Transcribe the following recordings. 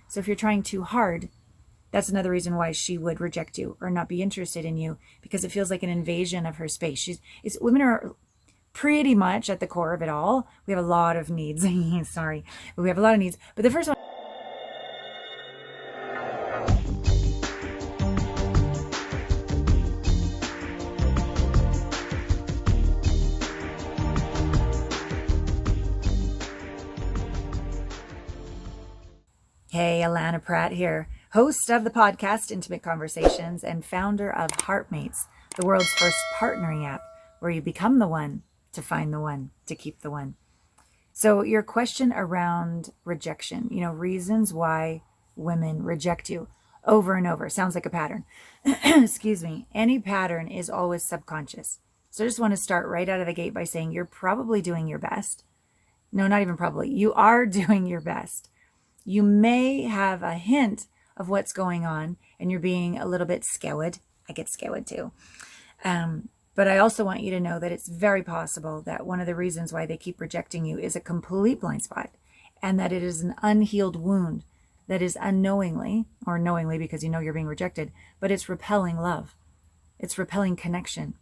So if you're trying too hard, that's another reason why she would reject you or not be interested in you, because it feels like an invasion of her space. Women are pretty much at the core of it all. We have a lot of needs. Sorry, but we have a lot of needs. But the first one. Hey, Allana Pratt here, host of the podcast Intimate Conversations and founder of Heartmates, the world's first partnering app where you become the one to find the one to keep the one. So your question around rejection, reasons why women reject you over and over. Sounds like a pattern. Excuse me. Any pattern is always subconscious. So I just want to start right out of the gate by saying you're probably doing your best. No, not even probably. You are doing your best. You may have a hint of what's going on and you're being a little bit scoured. I get scoured too. But I also want you to know that it's very possible that one of the reasons why they keep rejecting you is a complete blind spot, and that it is an unhealed wound that is unknowingly or knowingly, because you know you're being rejected, but it's repelling love. It's repelling connection.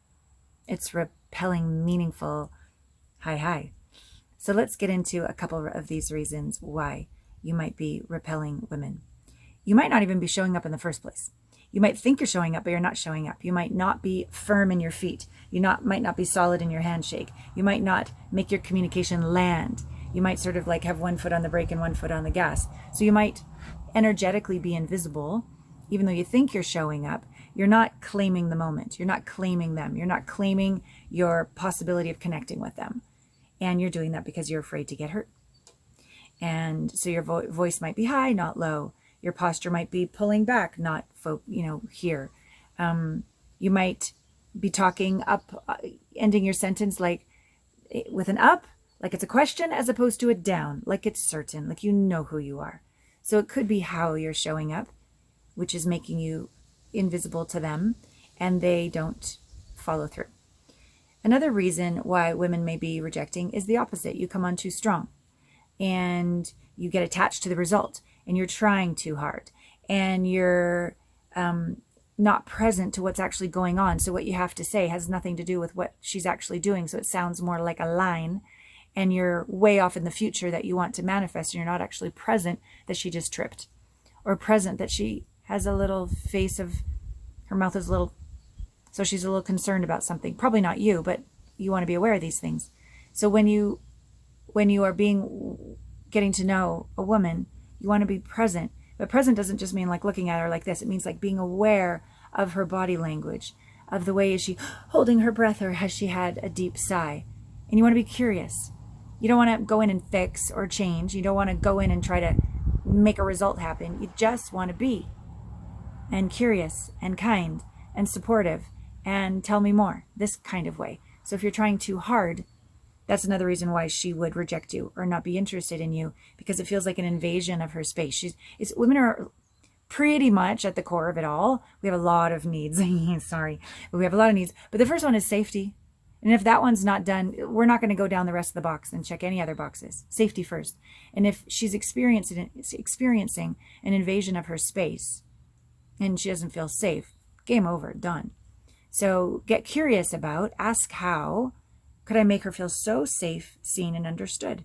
It's repelling meaningful hi. So let's get into a couple of these reasons why you might be repelling women. You might not even be showing up in the first place. You might think you're showing up, but you're not showing up. You might not be firm in your feet. You might not be solid in your handshake. You might not make your communication land. You might sort of like have one foot on the brake and one foot on the gas. So you might energetically be invisible, even though you think you're showing up. You're not claiming the moment. You're not claiming them. You're not claiming your possibility of connecting with them. And you're doing that because you're afraid to get hurt. And so your voice might be high, not low. Your posture might be pulling back, not here. You might be talking up, ending your sentence like with an up, like it's a question, as opposed to a down, like it's certain, like you know who you are. So it could be how you're showing up, which is making you invisible to them, and they don't follow through. Another reason why women may be rejecting is the opposite. You come on too strong, and you get attached to the result, and you're trying too hard, and you're not present to what's actually going on. So what you have to say has nothing to do with what she's actually doing. So it sounds more like a line, and you're way off in the future that you want to manifest, and you're not actually present that she just tripped, or present that she has a little face of, her mouth is a little, so she's a little concerned about something. Probably not you, but you want to be aware of these things. So when you are getting to know a woman, you want to be present. But present doesn't just mean like looking at her like this. It means like being aware of her body language, of the way is she holding her breath, or has she had a deep sigh? And you want to be curious. You don't want to go in and fix or change. You don't want to go in and try to make a result happen. You just want to be, and curious and kind and supportive and tell me more, this kind of way. So if you're trying too hard, that's another reason why she would reject you or not be interested in you, because it feels like an invasion of her space. Women are pretty much at the core of it all. We have a lot of needs. Sorry, but we have a lot of needs. But the first one is safety. And if that one's not done, we're not going to go down the rest of the box and check any other boxes. Safety first. And if she's experiencing an invasion of her space and she doesn't feel safe, game over, done. So get curious about, ask how could I make her feel so safe, seen, and understood?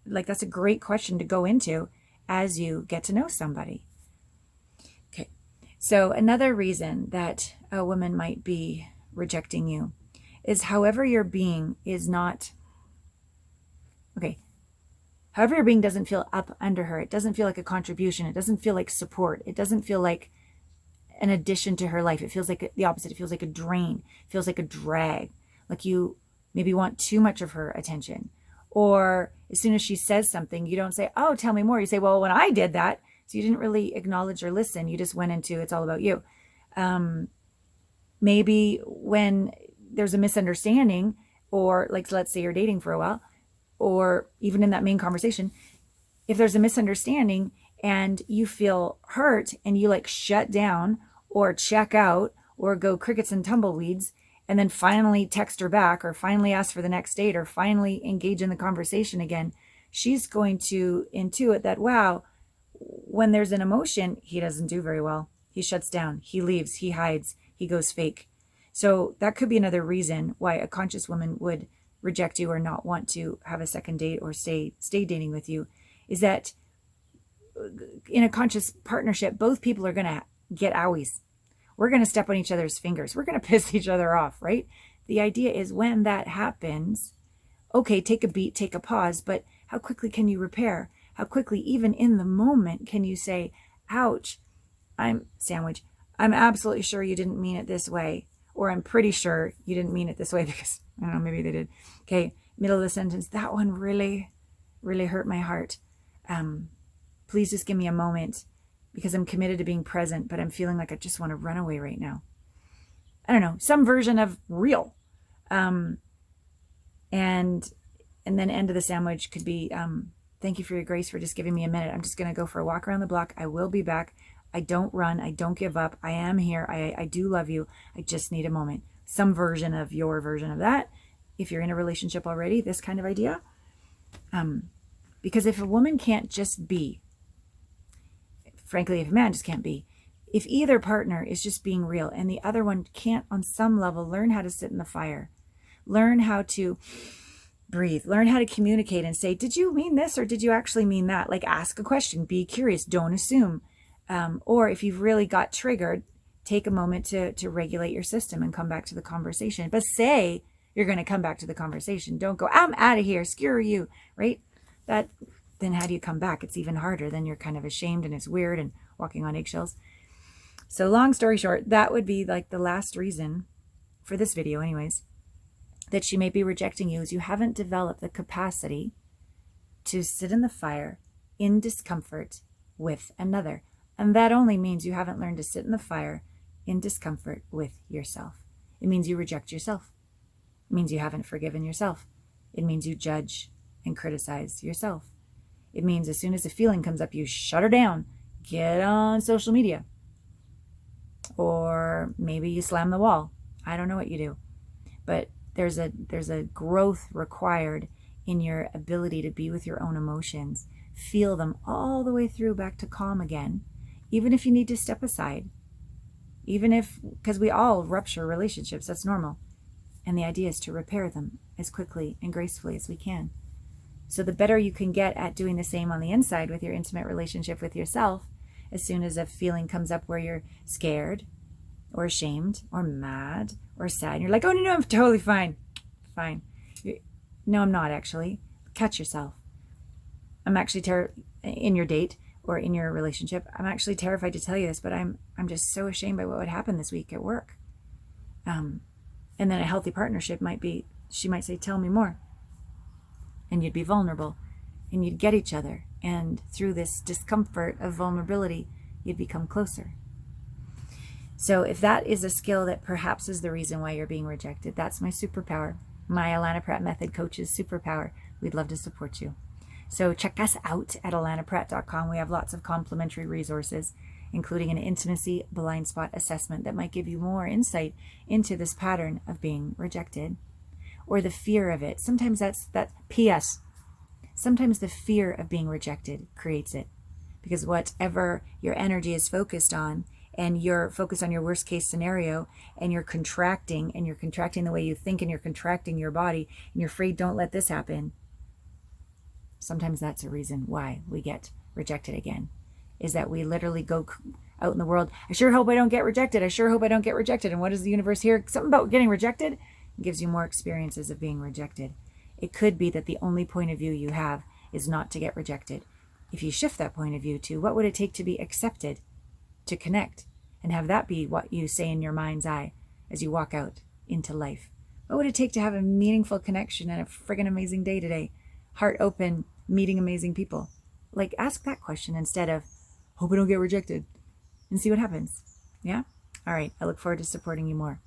Like, that's a great question to go into as you get to know somebody. Okay. So another reason that a woman might be rejecting you is however you're being is not, okay, however you're being doesn't feel up under her. It doesn't feel like a contribution. It doesn't feel like support. It doesn't feel like an addition to her life. It feels like the opposite. It feels like a drain. It feels like a drag. Like you maybe want too much of her attention. Or as soon as she says something, you don't say, oh, tell me more. You say, well, when I did that. So you didn't really acknowledge or listen. You just went into, it's all about you. Maybe when there's a misunderstanding, or like, let's say you're dating for a while, or even in that main conversation, if there's a misunderstanding and you feel hurt and you like shut down or check out or go crickets and tumbleweeds, and then finally text her back or finally ask for the next date or finally engage in the conversation again, she's going to intuit that, wow, when there's an emotion, he doesn't do very well. He shuts down, he leaves, he hides, he goes fake. So that could be another reason why a conscious woman would reject you or not want to have a second date or stay dating with you, is that in a conscious partnership, both people are going to get owies. We're going to step on each other's fingers. We're going to piss each other off, right? The idea is when that happens, okay, take a beat, take a pause, but how quickly can you repair? How quickly, even in the moment, can you say, ouch, I'm absolutely sure you didn't mean it this way. Or I'm pretty sure you didn't mean it this way because, I don't know, maybe they did. Okay, middle of the sentence, that one really, really hurt my heart. Please just give me a moment because I'm committed to being present, but I'm feeling like I just want to run away right now. I don't know, some version of real. And then end of the sandwich could be, thank you for your grace for just giving me a minute. I'm just going to go for a walk around the block. I will be back. I don't run. I don't give up. I am here. I do love you. I just need a moment. Some version of your version of that. If you're in a relationship already, this kind of idea. Because if a woman can't just be, frankly, if a man just can't be, if either partner is just being real and the other one can't on some level learn how to sit in the fire, learn how to breathe, learn how to communicate and say, did you mean this or did you actually mean that? Like ask a question, be curious, don't assume. Or if you've really got triggered, take a moment to regulate your system and come back to the conversation. But say you're going to come back to the conversation. Don't go, I'm out of here, screw you, right? Then how do you come back? It's even harder. Then you're kind of ashamed and it's weird and walking on eggshells. So long story short, that would be like the last reason for this video anyways, that she may be rejecting you is you haven't developed the capacity to sit in the fire in discomfort with another. And that only means you haven't learned to sit in the fire in discomfort with yourself. It means you reject yourself. It means you haven't forgiven yourself. It means you judge and criticize yourself. It means as soon as a feeling comes up, you shut her down, get on social media. Or maybe you slam the wall. I don't know what you do. But there's a growth required in your ability to be with your own emotions. Feel them all the way through back to calm again. Even if you need to step aside, because we all rupture relationships, that's normal. And the idea is to repair them as quickly and gracefully as we can. So the better you can get at doing the same on the inside with your intimate relationship with yourself, as soon as a feeling comes up where you're scared or ashamed or mad or sad, and you're like, oh, no, I'm totally fine. Fine. No, I'm not actually. Catch yourself. I'm actually in your date, or in your relationship, I'm actually terrified to tell you this, but I'm just so ashamed by what would happen this week at work. And then a healthy partnership might be, she might say, tell me more. And you'd be vulnerable and you'd get each other. And through this discomfort of vulnerability, you'd become closer. So if that is a skill that perhaps is the reason why you're being rejected, that's my superpower. My Allana Pratt Method Coach's superpower. We'd love to support you. So check us out at allanapratt.com. We have lots of complimentary resources, including an intimacy blind spot assessment that might give you more insight into this pattern of being rejected or the fear of it. Sometimes that P.S. Sometimes the fear of being rejected creates it, because whatever your energy is focused on, and you're focused on your worst case scenario, and you're contracting the way you think, and you're contracting your body, and you're afraid, don't let this happen. Sometimes that's a reason why we get rejected again, is that we literally go out in the world. I sure hope I don't get rejected. I sure hope I don't get rejected. And what does the universe hear? Something about getting rejected? It gives you more experiences of being rejected. It could be that the only point of view you have is not to get rejected. If you shift that point of view to what would it take to be accepted, to connect, and have that be what you say in your mind's eye as you walk out into life. What would it take to have a meaningful connection and a friggin' amazing day today? Heart open, meeting amazing people. Like, ask that question instead of, hope I don't get rejected, and see what happens. Yeah? All right. I look forward to supporting you more.